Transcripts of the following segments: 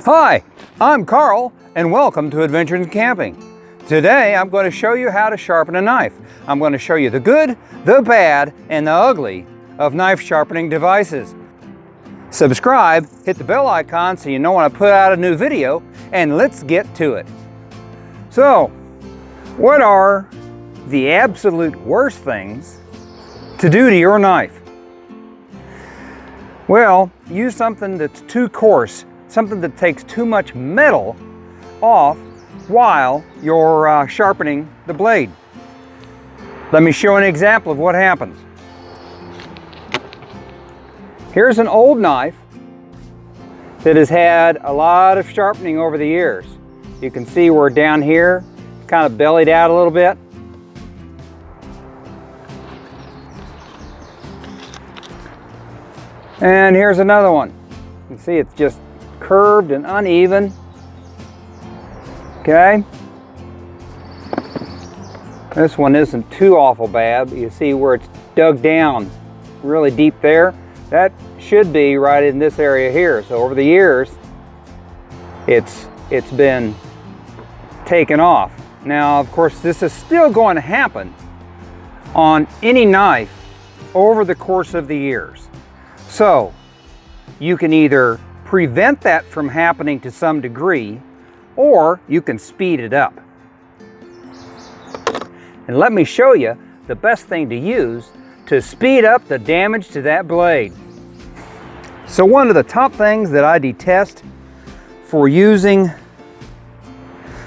Hi, I'm Carl and welcome to Adventures in Camping. Today I'm going to show you how to sharpen a knife. I'm going to show you the good, the bad, and the ugly of knife sharpening devices. Subscribe, hit the bell icon so you know when I put out a new video, and let's get to it. So, what are the absolute worst things to do to your knife? Well, use something that's too coarse, something that takes too much metal off while you're sharpening the blade. Let me show an example of what happens. Here's an old knife that has had a lot of sharpening over the years. You can see we're down here, it's kind of bellied out a little bit. And here's another one. You can see it's just curved and uneven. Okay. This one isn't too awful bad. You see where it's dug down really deep there? That should be right in this area here. So over the years, it's been taken off. Now, of course, this is still going to happen on any knife over the course of the years. So you can either prevent that from happening to some degree, or you can speed it up. And let me show you the best thing to use to speed up the damage to that blade. So one of the top things that I detest for using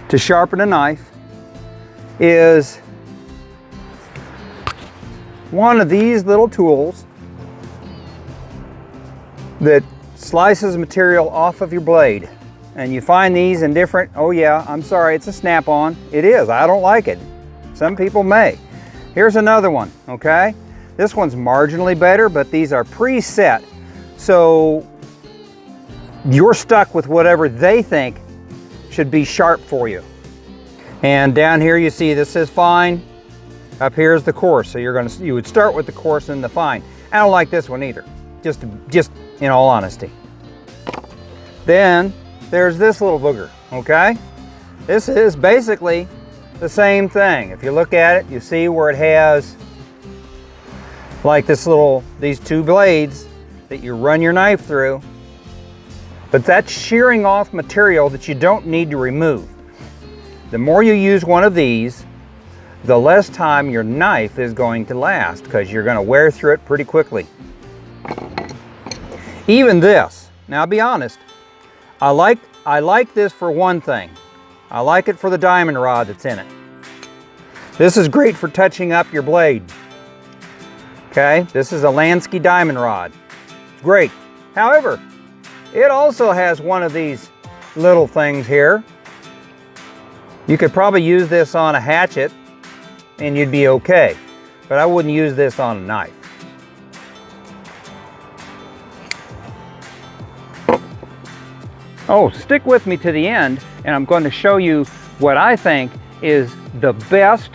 to sharpen a knife is one of these little tools that slices material off of your blade. And you find these in different, oh yeah, I'm sorry, it's a snap-on. It is, I don't like it. Some people may. Here's another one, okay? This one's marginally better, but these are preset. So you're stuck with whatever they think should be sharp for you. And down here you see this is fine. Up here is the coarse. So you would start with the coarse and the fine. I don't like this one either, just in all honesty. Then there's this little booger, okay? This is basically the same thing. If you look at it, you see where it has like these two blades that you run your knife through, but that's shearing off material that you don't need to remove. The more you use one of these, the less time your knife is going to last, because you're going to wear through it pretty quickly. Even this, now I'll be honest, I like this for one thing. I like it for the diamond rod that's in it. This is great for touching up your blade. Okay, this is a Lansky diamond rod. It's great. However, it also has one of these little things here. You could probably use this on a hatchet and you'd be okay, but I wouldn't use this on a knife. Oh, stick with me to the end, and I'm going to show you what I think is the best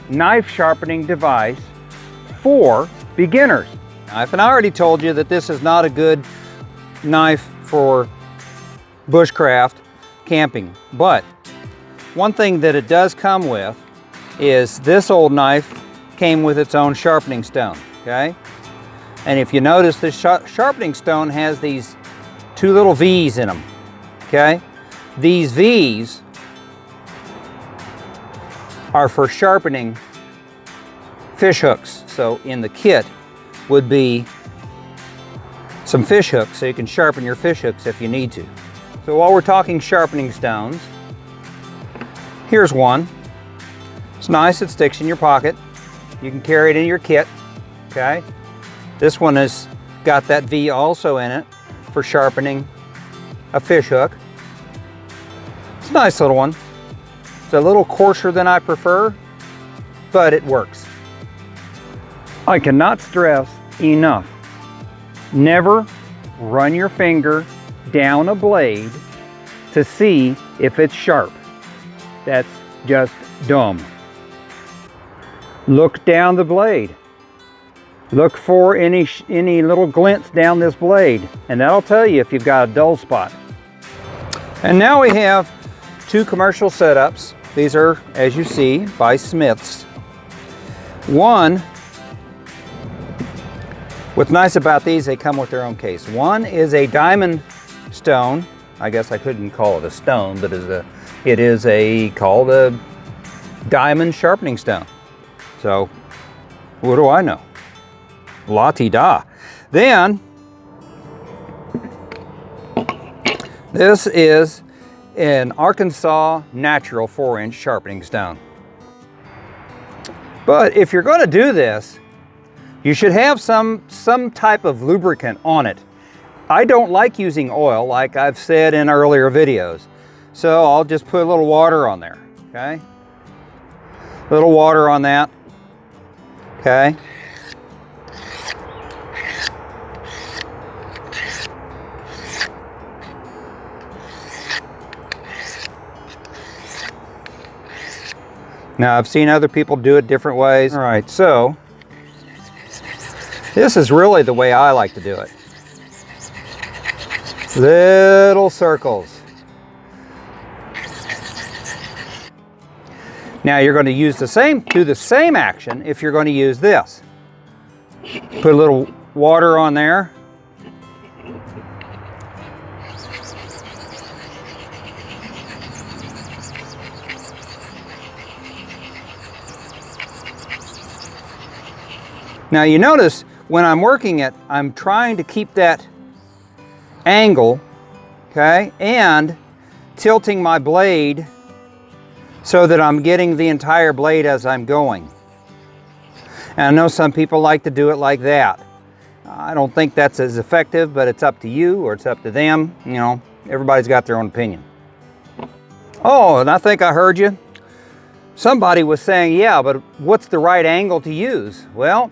knife sharpening device for beginners. Now, if I already told you that this is not a good knife for bushcraft camping, but one thing that it does come with is this old knife came with its own sharpening stone, okay? And if you notice, this sharpening stone has these two little V's in them. Okay, these V's are for sharpening fish hooks. So in the kit would be some fish hooks, so you can sharpen your fish hooks if you need to. So while we're talking sharpening stones, here's one. It's nice, it sticks in your pocket. You can carry it in your kit, okay? This one has got that V also in it for sharpening a fish hook. It's a nice little one. It's a little coarser than I prefer, but it works. I cannot stress enough, never run your finger down a blade to see if it's sharp. That's just dumb. Look down the blade. Look for any little glints down this blade, and that'll tell you if you've got a dull spot. And now we have two commercial setups. These are, as you see, by Smith's. One, what's nice about these, they come with their own case. One is a diamond stone. I guess I couldn't call it a stone, but it is called a diamond sharpening stone. So, what do I know? La-ti-da. Then, this is an Arkansas natural 4-inch sharpening stone. But if you're going to do this, you should have some type of lubricant on it. I don't like using oil, like I've said in earlier videos. So I'll just put a little water on there, okay? A little water on that, okay? Now, I've seen other people do it different ways. All right, so this is really the way I like to do it. Little circles. Now, you're going to use do the same action if you're going to use this. Put a little water on there. Now you notice when I'm working it, I'm trying to keep that angle, okay, and tilting my blade so that I'm getting the entire blade as I'm going. And I know some people like to do it like that. I don't think that's as effective, but it's up to you or it's up to them. You know, everybody's got their own opinion. Oh, and I think I heard you. Somebody was saying, yeah, but what's the right angle to use? Well,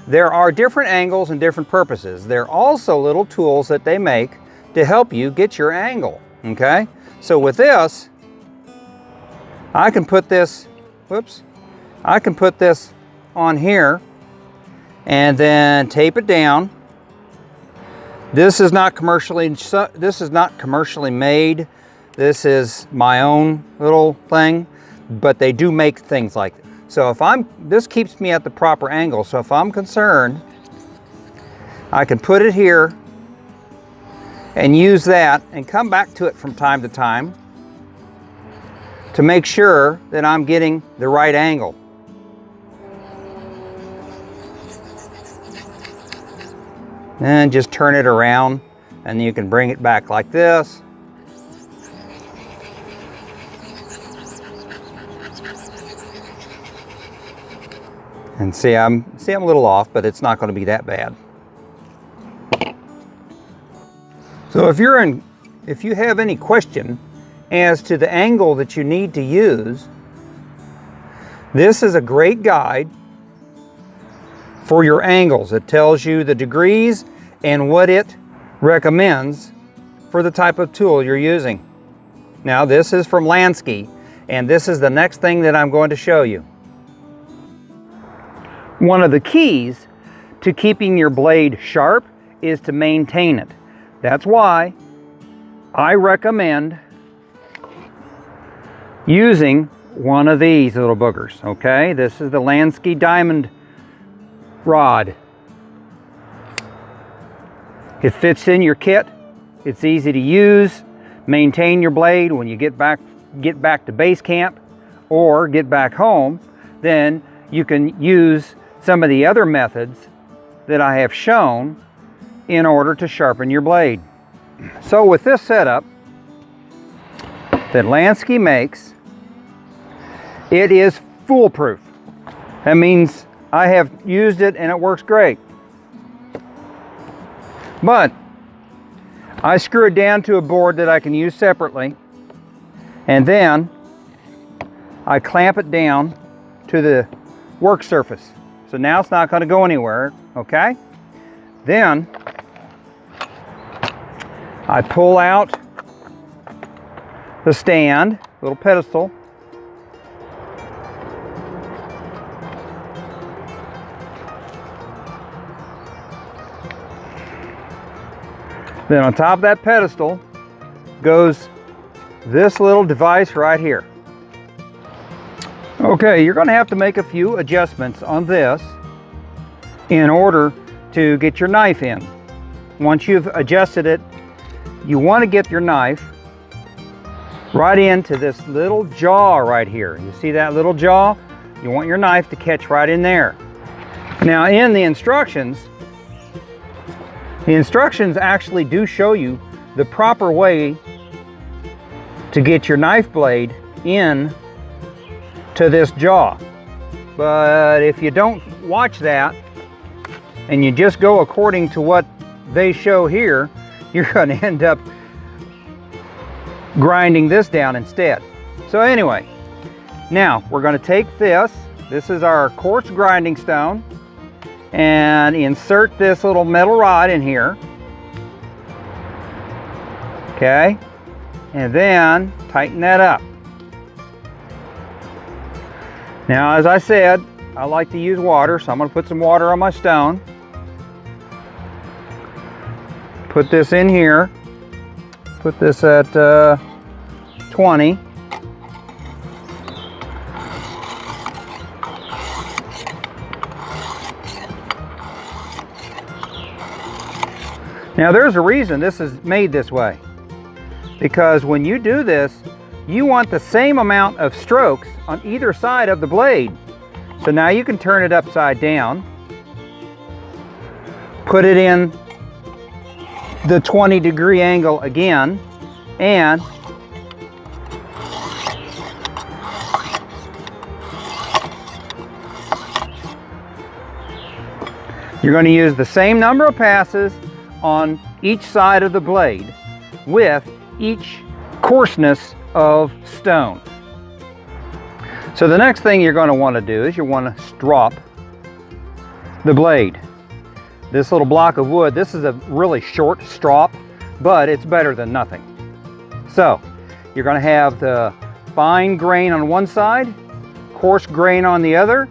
there are different angles and different purposes. There are also little tools that they make to help you get your angle, okay? So with this, I can put this, I can put this on here and then tape it down. This is not commercially made. This is my own little thing, but they do make things like this. So this keeps me at the proper angle. So if I'm concerned, I can put it here and use that and come back to it from time to time to make sure that I'm getting the right angle. And just turn it around and you can bring it back like this. And see, I'm a little off, but it's not going to be that bad. So if you have any question as to the angle that you need to use, this is a great guide for your angles. It tells you the degrees and what it recommends for the type of tool you're using. Now, this is from Lansky, and this is the next thing that I'm going to show you. One of the keys to keeping your blade sharp is to maintain it. That's why I recommend using one of these little boogers, okay? This is the Lansky diamond rod. It fits in your kit. It's easy to use. Maintain your blade when you get back to base camp or get back home. Then you can use some of the other methods that I have shown in order to sharpen your blade. So with this setup that Lansky makes, it is foolproof. That means I have used it and it works great. But I screw it down to a board that I can use separately, and then I clamp it down to the work surface. So now it's not going to go anywhere, okay? Then I pull out the stand, little pedestal. Then on top of that pedestal goes this little device right here. Okay, you're going to have to make a few adjustments on this in order to get your knife in. Once you've adjusted it, you want to get your knife right into this little jaw right here. You see that little jaw? You want your knife to catch right in there. Now in the instructions actually do show you the proper way to get your knife blade in to this jaw. But if you don't watch that and you just go according to what they show here, you're going to end up grinding this down instead. So anyway, now we're going to take this is our quartz grinding stone, and insert this little metal rod in here. Okay, and then tighten that up. Now, as I said, I like to use water, so I'm going to put some water on my stone. Put this in here. Put this at 20. Now there's a reason this is made this way, because when you do this, you want the same amount of strokes on either side of the blade. So now you can turn it upside down, put it in the 20-degree angle again, and you're going to use the same number of passes on each side of the blade with each coarseness of stone. So the next thing you're going to want to do is you want to strop the blade. This little block of wood, this is a really short strop, but it's better than nothing. So you're going to have the fine grain on one side, coarse grain on the other,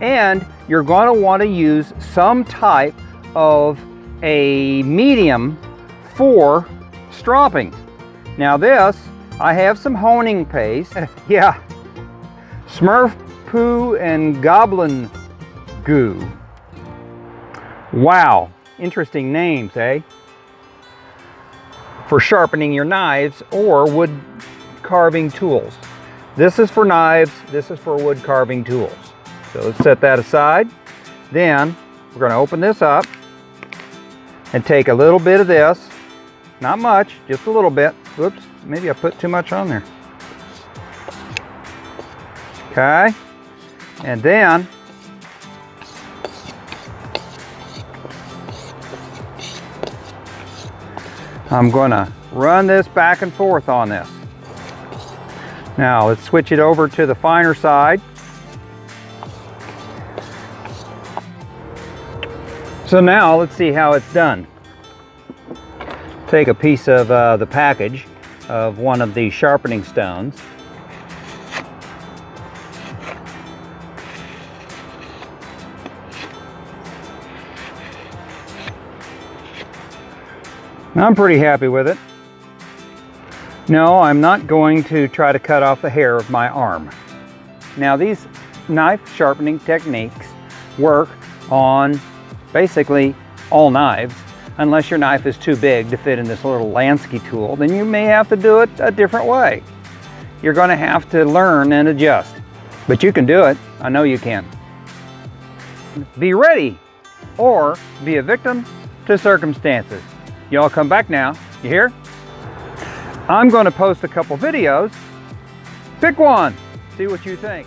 and you're going to want to use some type of a medium for stropping. Now this, I have some honing paste. Yeah, Smurf poo and goblin goo. Wow, interesting names, eh? For sharpening your knives or wood carving tools. This is for knives, this is for wood carving tools. So let's set that aside. Then we're going to open this up and take a little bit of this, not much, just a little bit. Whoops, maybe I put too much on there. Okay, and then I'm going to run this back and forth on this. Now let's switch it over to the finer side. So now let's see how it's done. Take a piece of the package of one of the sharpening stones. I'm pretty happy with it. No, I'm not going to try to cut off the hair of my arm. Now these knife sharpening techniques work on basically all knives. Unless your knife is too big to fit in this little Lansky tool, then you may have to do it a different way. You're going to have to learn and adjust. But you can do it. I know you can. Be ready or be a victim to circumstances. Y'all come back now. You hear? I'm going to post a couple videos. Pick one. See what you think.